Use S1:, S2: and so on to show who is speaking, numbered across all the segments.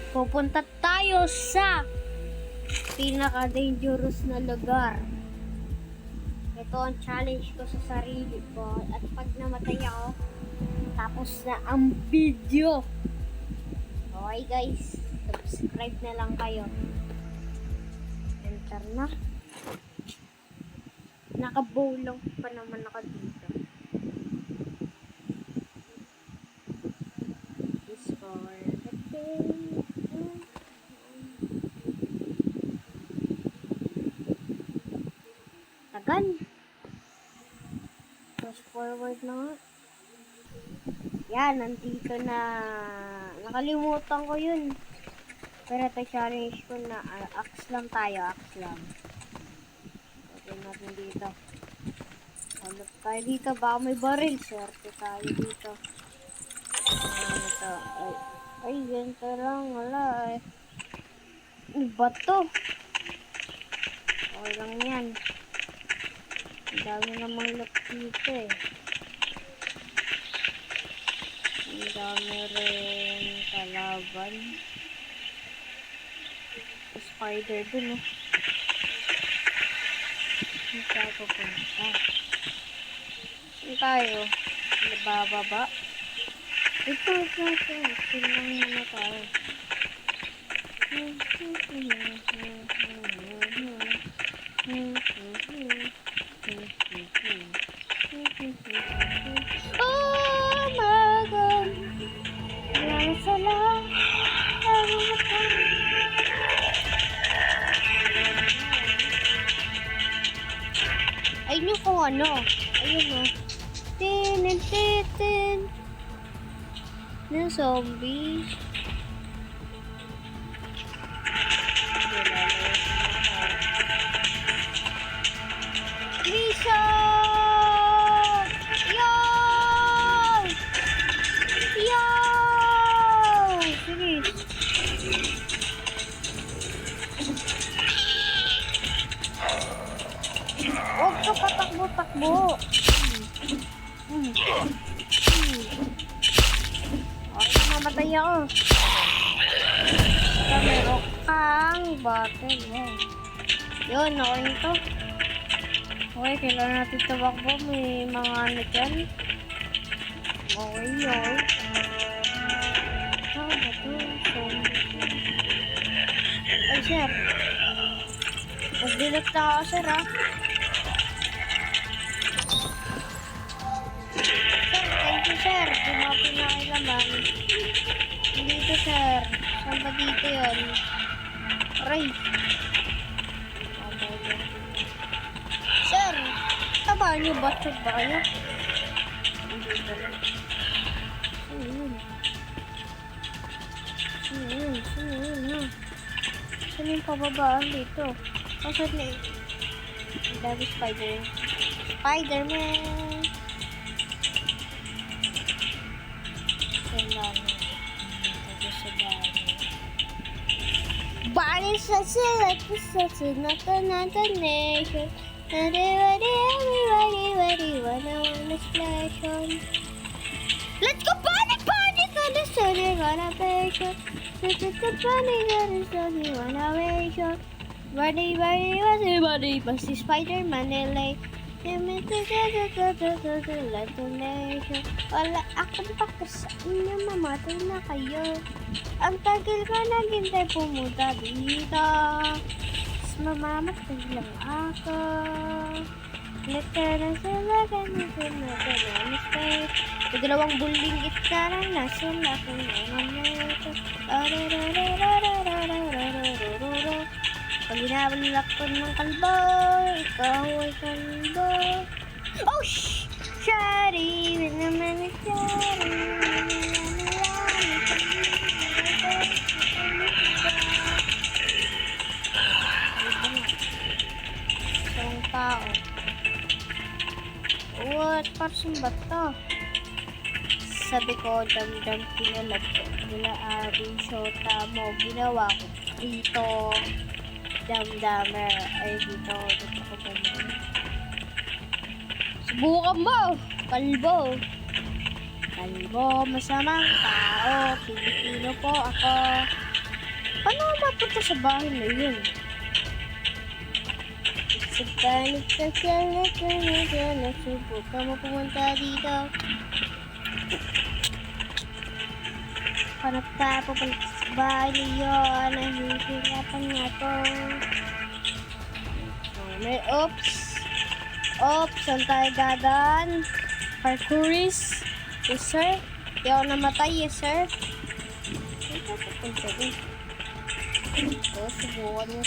S1: Pupunta tayo sa pinaka-dangerous na lugar. Ito ang challenge ko sa sarili ko. At pag namatay ako, tapos na ang video. Okay guys, subscribe na lang kayo. Enter na. Naka-bowlang pa naman ako dito. Discord. Tagal. Fast forward na nga. Yan, nandito na. Nakalimutan ko yun. Pero ito challenge ko na axe lang tayo, axe lang. Pwede natin dito. Hanap tayo dito, baka may baril. Swerte tayo dito. Ito. Ay, ganito lang. Wala eh. Bato. Okay lang yan. Ang dami namang loot dito eh. Ang dami rin kalaban. Spider dun oh. Saan tayo pupunta? Saan tayo? Nabababa? Ito. Silang muna tayo. Oh my God! Walang salang. Ayun yung kung ano. Ayun o. Tin. Na zombie. Lisa! Yo! Sige. Huwag ka patakbo-takbo. Okay, mamatay ako. Meron kang battle. Wow. Yun, okay nito. Okay, kailangan natin tabakbo. May mga ano dyan. Okay, yun. Saan ba ito? Ay, sir. Mag-delete na ako, sir, ha? Sir, thank you, sir. Di mo pinakailaman. Dito, sir. Saan ba dito yun? Aray. Sir, tabahan niyo ba? Sir ba kayo? Dito lang. Saan yun, ha? Saan yung pababaan dito? Saan na yun? Ang dami Spider-Man! Kailangan. Ito sa dami. Body such a like such a not a nation. Everybody wanna splash on. Let's go panic on the sunny wanna passion. Such a funny that is only wanna passion. Body basti Spider-Man like wala akong pakas sa inyo, mamatay na kayo. Ang tagal ko naghintay pumunta dito. Mas mamamatay lang ako. Nagkaroon sila ganito na space. Dalawang buling itna lang nasa lakong mga nito. Pag hinabalak ko ng kalbo, ikaw ay kalbo. Oh, shh! Shari, naman ang shari. Isang tao. What? Parang ba to? Sabi ko, dam-dam pinalag ko. Nila Abby, Shota mo, ginawa ko dito. Dam-damer. Ay, dito ko ganyan. Subukan mo! Kalbo! Kalbo, masamang tao. Pilipino po ako. Paano ako mapunta sa bahay na yun? Sa panik ka siya, nasubukan mo pumunta dito. Para pa pupunta sa bahay niyo, nahihirapan nga ako. May oops. Oops, saan tayo dadan? Parkourist. Yes, sir. Di ako namatay, yes, sir. Ito, pupunta din. Ito, subukan nyo.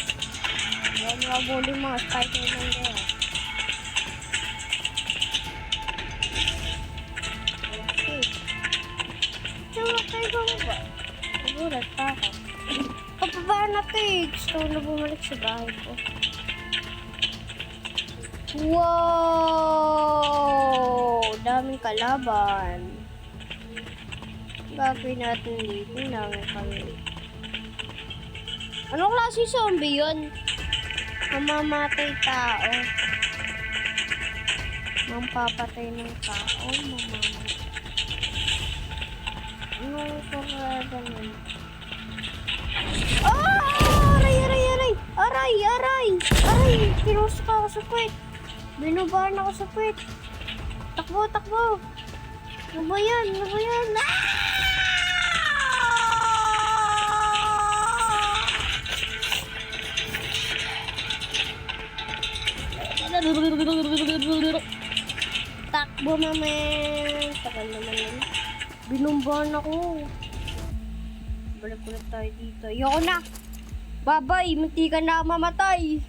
S1: Huwag nabuli mga spider lang kaya. Okay. Namatay ko ba? Nagulat pa ako. Pababa na to eh. Gusto ko na bumalik sa bahay ko. Wow! Daming kalaban. Gagawin natin dito. Daming kami. Anong klase zombie yun? Mamamatay tao. Mampapatay ng tao. Mamamatay. Anong kurada nun? Ah! Aray! Aray! Aray! Aray! Aray! Aray! Kinusok ako sa puwet. Binubahan ako sa puwet. Takbo! Takbo! Ano ba yan? Ano ba yan? Takbo naman. Takal naman yun. Binumbahan ako. Balik ulit tayo dito. Ayoko na. Babay, munti ka na mamatay.